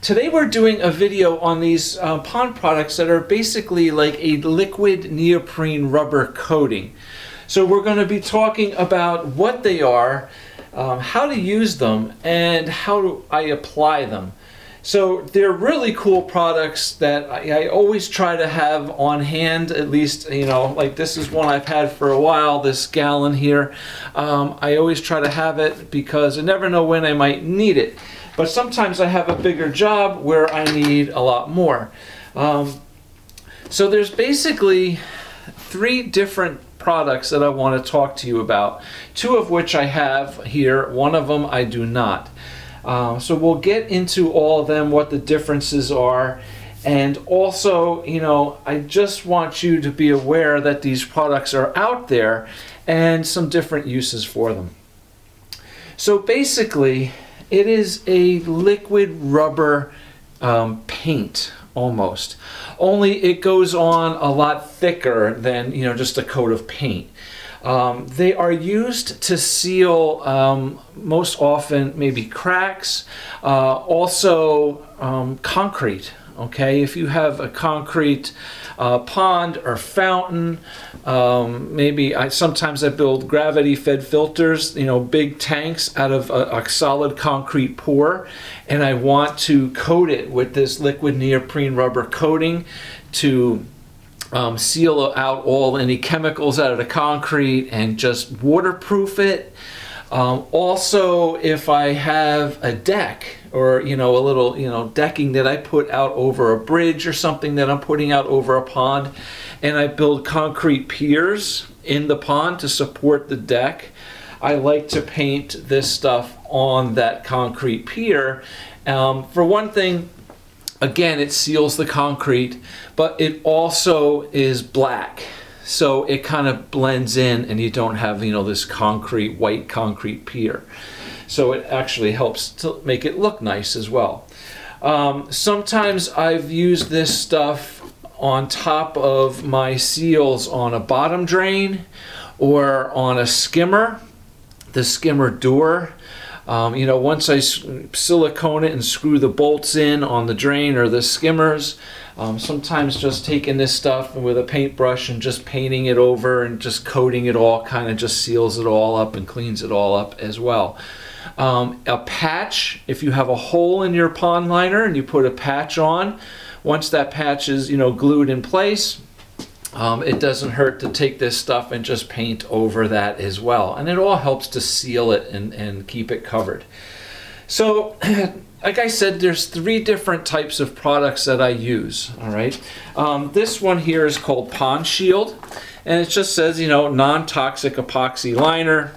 Today we're doing a video on these pond products that are basically like a liquid neoprene rubber coating. So we're going to be talking about what they are, how to use them, and how do I apply them. So they're really cool products that I always try to have on hand, at least, you know, like this is one I've had for a while, this gallon here. I always try to have it because I never know when I might need it. But sometimes I have a bigger job where I need a lot more. So there's basically 3 different products that I want to talk to you about. 2 of which I have here, 1 of them I do not. So we'll get into all of them, what the differences are, and also, you know, I just want you to be aware that these products are out there and some different uses for them. So basically, it is a liquid rubber paint almost, only it goes on a lot thicker than, you know, just a coat of paint. They are used to seal most often maybe cracks, also concrete. Okay, if you have a concrete pond or fountain, maybe sometimes I build gravity-fed filters, you know, big tanks out of a solid concrete pour, and I want to coat it with this liquid neoprene rubber coating to seal out any chemicals out of the concrete and just waterproof it. Also, if I have a deck or, you know, a little, you know, decking that I put out over a bridge or something that I'm putting out over a pond, and I build concrete piers in the pond to support the deck, I like to paint this stuff on that concrete pier. For one thing, again, it seals the concrete, but it also is black. So it kind of blends in and you don't have, you know, this concrete, white concrete pier. So it actually helps to make it look nice as well. Sometimes I've used this stuff on top of my seals on a bottom drain or on a skimmer, the skimmer door. You know, once I silicone it and screw the bolts in on the drain or the skimmers, sometimes just taking this stuff with a paintbrush and just painting it over and just coating it all kind of just seals it all up and cleans it all up as well. A patch, if you have a hole in your pond liner and you put a patch on, once that patch is, you know, glued in place, it doesn't hurt to take this stuff and just paint over that as well. And it all helps to seal it and keep it covered. So, like I said, there's 3 different types of products that I use, all right? This one here is called Pond Shield, and it just says, you know, non-toxic epoxy liner.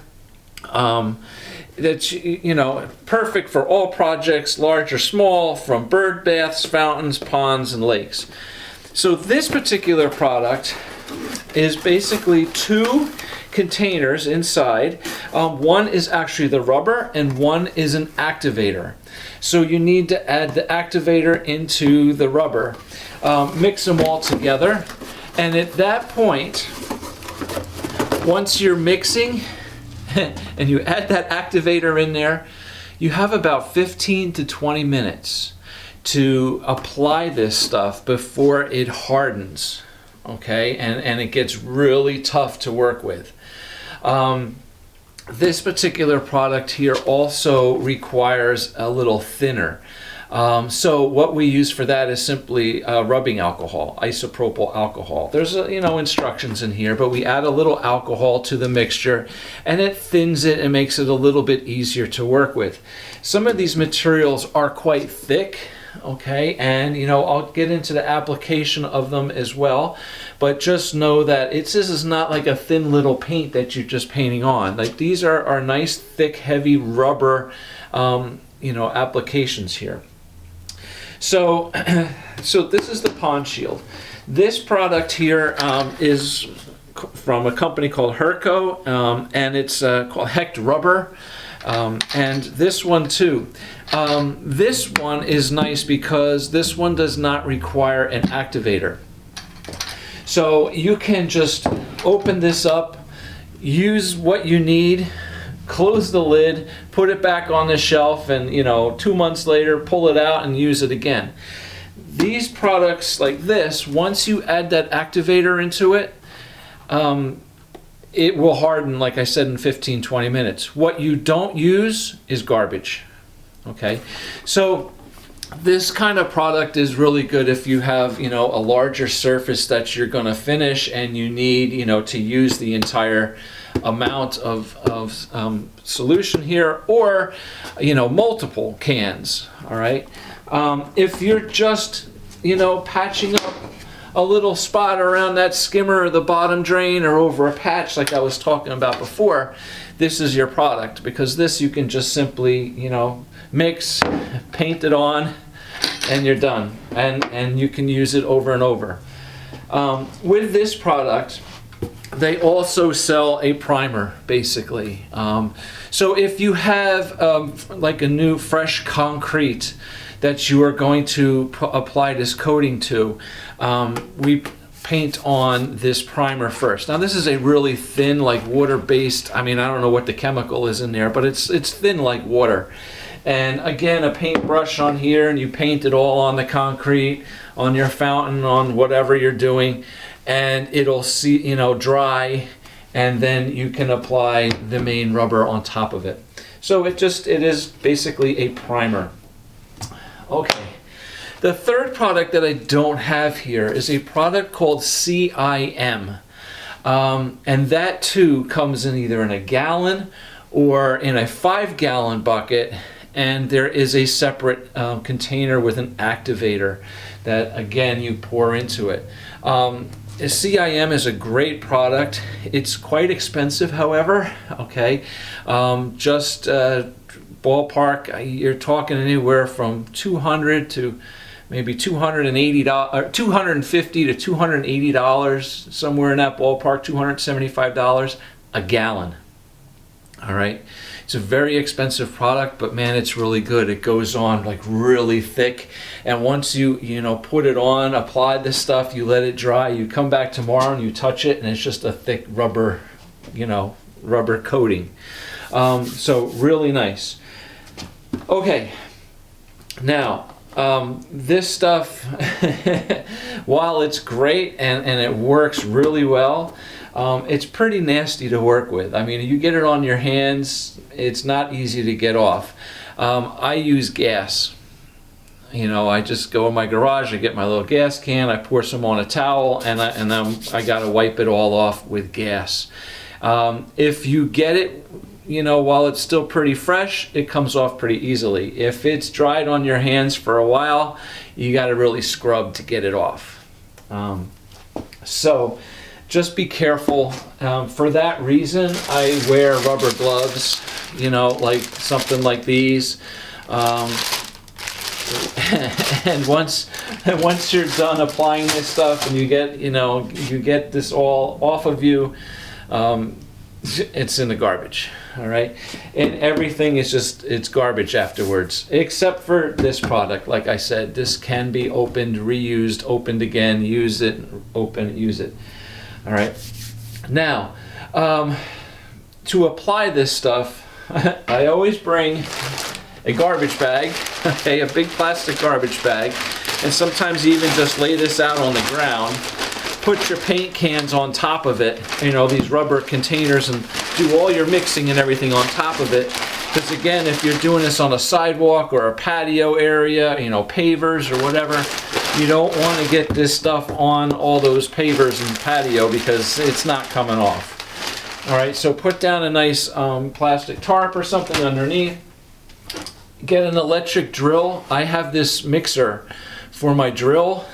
That's, you know, perfect for all projects, large or small, from bird baths, fountains, ponds, and lakes. So this particular product is basically 2 containers inside. One is actually the rubber and one is an activator. So you need to add the activator into the rubber, mix them all together, and at that point, once you're mixing and you add that activator in there, you have about 15 to 20 minutes to apply this stuff before it hardens, okay, and it gets really tough to work with. This particular product here also requires a little thinner. So what we use for that is simply rubbing alcohol, isopropyl alcohol. There's you know, instructions in here, but we add a little alcohol to the mixture and it thins it and makes it a little bit easier to work with. Some of these materials are quite thick, okay, and you know, I'll get into the application of them as well, but just know that this is not like a thin little paint that you're just painting on. Like, these are nice thick heavy rubber you know, applications here. So so this is the Pond Shield. This product here is from a company called Herco, and it's called Hecht Rubber. And this one too. This one is nice because this one does not require an activator. So you can just open this up, use what you need, close the lid, put it back on the shelf, and 2 months later pull it out and use it again. These products like this, once you add that activator into it, it will harden, like I said, in 15-20 minutes. What you don't use is garbage. Okay, so this kind of product is really good if you have, a larger surface that you're going to finish and you need, to use the entire amount of solution here, or, multiple cans. All right. If you're just, patching up a little spot around that skimmer or the bottom drain or over a patch like I was talking about before, this is your product, because this you can just simply, mix, paint it on, and you're done. And you can use it over and over. With this product, they also sell a primer, basically. So if you have like a new fresh concrete that you are going to apply this coating to, we paint on this primer first. Now this is a really thin, like water-based, I don't know what the chemical is in there, but it's thin like water. And again, a paintbrush on here, and you paint it all on the concrete, on your fountain, on whatever you're doing, and it'll dry, and then you can apply the main rubber on top of it. So it is basically a primer. Okay. The third product that I don't have here is a product called CIM. And that too comes in either in a gallon or in a 5-gallon bucket. And there is a separate container with an activator that, again, you pour into it. CIM is a great product. It's quite expensive, however. Okay. Ballpark, you're talking anywhere from $200 to maybe $280, $250 to $280, somewhere in that ballpark, $275 a gallon. All right, it's a very expensive product, but man, it's really good. It goes on like really thick, and once you put it on, apply this stuff, you let it dry, you come back tomorrow and you touch it, and it's just a thick rubber, rubber coating. So really nice. Okay, now this stuff, while it's great and it works really well, it's pretty nasty to work with. You get it on your hands, it's not easy to get off. I use gas. I just go in my garage, I get my little gas can, I pour some on a towel, and I gotta wipe it all off with gas. If you get it while it's still pretty fresh, it comes off pretty easily. If it's dried on your hands for a while, you got to really scrub to get it off. So just be careful. For that reason, I wear rubber gloves, like something like these. And once you're done applying this stuff and you get this all off of you, it's in the garbage. All right, and everything is it's garbage afterwards, except for this product. Like I said, this can be opened, reused, opened again, use it, open, use it. All right, now to apply this stuff, I always bring a garbage bag, okay, a big plastic garbage bag, and sometimes you even just lay this out on the ground. Put your paint cans on top of it, these rubber containers, and do all your mixing and everything on top of it. Because again, if you're doing this on a sidewalk or a patio area, pavers or whatever, you don't want to get this stuff on all those pavers and patio because it's not coming off. All right, so put down a nice plastic tarp or something underneath. Get an electric drill. I have this mixer for my drill.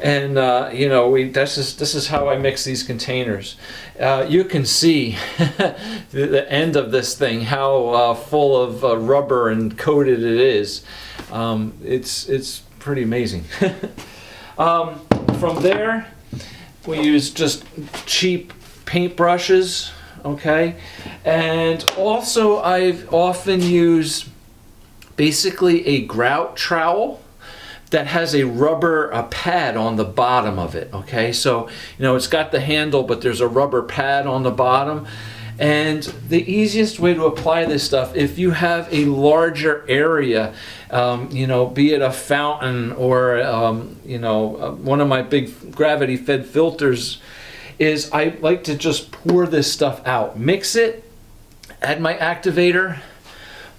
And this is how I mix these containers. You can see the end of this thing, how full of rubber and coated it is. It's pretty amazing. From there, we use just cheap paint brushes, okay? And also I've often used basically a grout trowel that has a rubber pad on the bottom of it, okay? So, it's got the handle, but there's a rubber pad on the bottom. And the easiest way to apply this stuff, if you have a larger area, you know, be it a fountain or, you know, one of my big gravity fed filters, is I like to just pour this stuff out. Mix it, add my activator,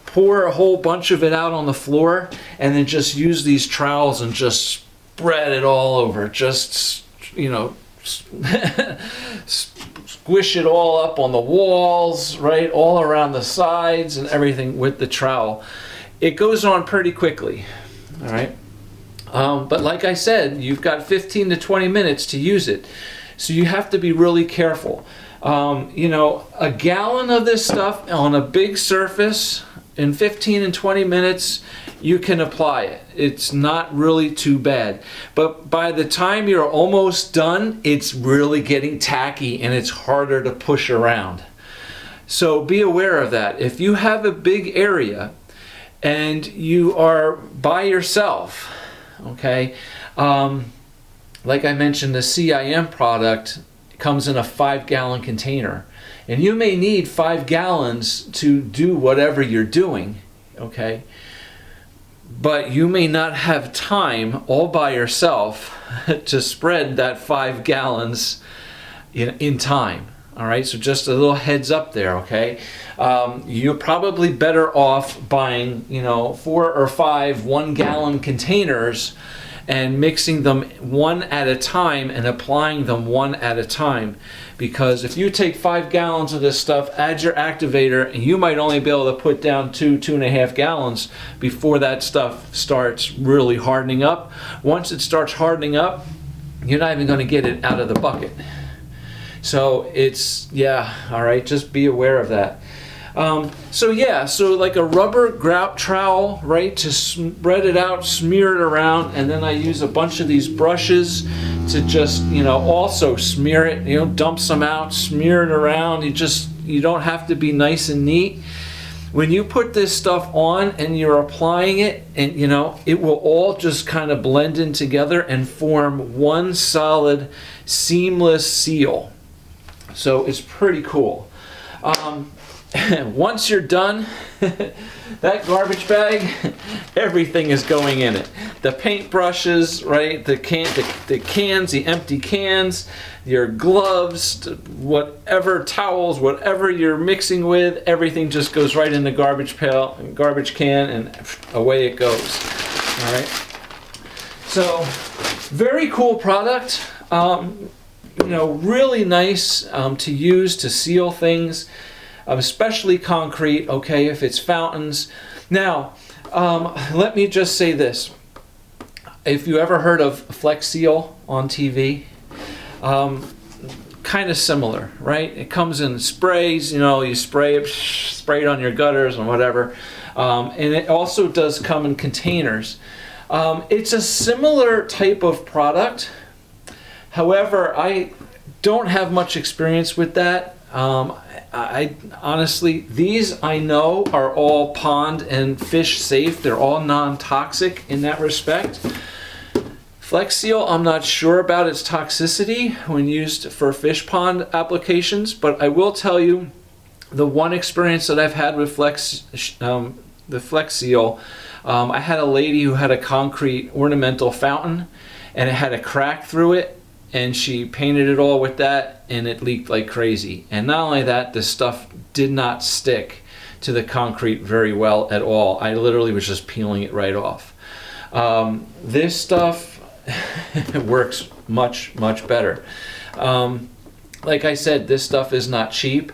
pour a whole bunch of it out on the floor, and then just use these trowels and just spread it all over. Just, you know, squish it all up on the walls, right, all around the sides and everything with the trowel. It goes on pretty quickly, all right? But like I said, you've got 15 to 20 minutes to use it. So you have to be really careful. You know, a gallon of this stuff on a big surface, in 15 and 20 minutes, you can apply it. It's not really too bad. But by the time you're almost done, it's really getting tacky and it's harder to push around. So be aware of that. If you have a big area and you are by yourself, okay, like I mentioned, the CIM product comes in a 5-gallon container. And you may need 5 gallons to do whatever you're doing, okay? But you may not have time all by yourself to spread that 5 gallons in time, all right? So just a little heads up there, okay? You're probably better off buying, you know, 4 or 5 1-gallon containers and mixing them one at a time and applying them one at a time. Because if you take 5 gallons of this stuff, add your activator, and you might only be able to put down 2.5 gallons before that stuff starts really hardening up. Once it starts hardening up, you're not even going to get it out of the bucket. So it's, yeah, all right, just be aware of that. So yeah, so like a rubber grout trowel, right, to spread it out, smear it around, and then I use a bunch of these brushes to just, you know, also smear it, you know, dump some out, smear it around. You don't have to be nice and neat. When you put this stuff on and you're applying it, and you know, it will all just kind of blend in together and form one solid seamless seal. So it's pretty cool. Once you're done, that garbage bag, everything is going in it. The paint brushes, right? The cans, the empty cans, your gloves, whatever towels, whatever you're mixing with, everything just goes right in the garbage can, and away it goes. All right. So, very cool product. You know, really nice to use to seal things. Especially concrete, okay, if it's fountains. Now, let me just say this. If you ever heard of Flex Seal on TV, kind of similar, right? It comes in sprays, you know, you spray it on your gutters and whatever. And it also does come in containers. It's a similar type of product. However, I don't have much experience with that. I honestly, these I know are all pond and fish safe. They're all non-toxic in that respect. Flex Seal, I'm not sure about its toxicity when used for fish pond applications, but I will tell you the one experience that I've had with the Flex Seal, I had a lady who had a concrete ornamental fountain and it had a crack through it. And she painted it all with that, and it leaked like crazy. And not only that, the stuff did not stick to the concrete very well at all. I literally was just peeling it right off. This stuff works much, much better. Like I said, this stuff is not cheap.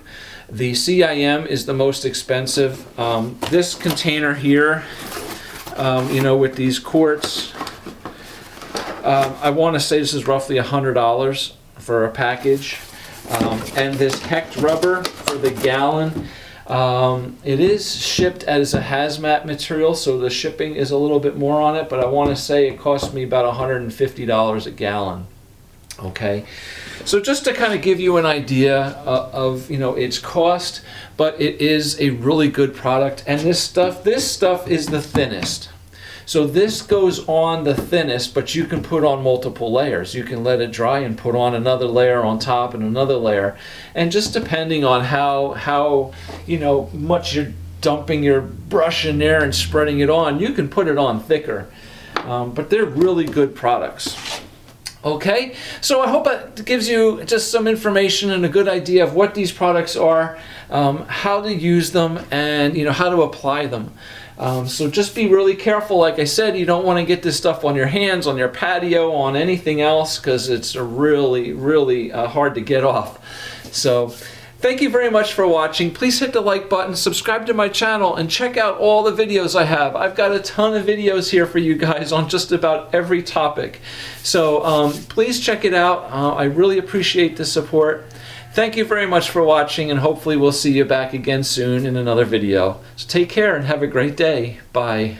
The CIM is the most expensive. This container here, you know, with these quarts, I want to say this is roughly $100 for a package. And this hecked rubber for the gallon, it is shipped as a hazmat material, so the shipping is a little bit more on it, but I want to say it cost me about $150 a gallon. Okay, so just to kind of give you an idea of you know, its cost, but it is a really good product. And this stuff is the thinnest. So this goes on the thinnest, but you can put on multiple layers. You can let it dry and put on another layer on top and another layer. And just depending on how you know, much you're dumping your brush in there and spreading it on, you can put it on thicker. But they're really good products. Okay, so I hope it gives you just some information and a good idea of what these products are, how to use them, and you know, how to apply them. So just be really careful. Like I said, you don't want to get this stuff on your hands, on your patio, on anything else, because it's really hard to get off. So thank you very much for watching. Please hit the like button, subscribe to my channel, and check out all the videos I have. I've got a ton of videos here for you guys on just about every topic. So please check it out. I really appreciate the support. Thank you very much for watching, and hopefully we'll see you back again soon in another video. So take care and have a great day. Bye.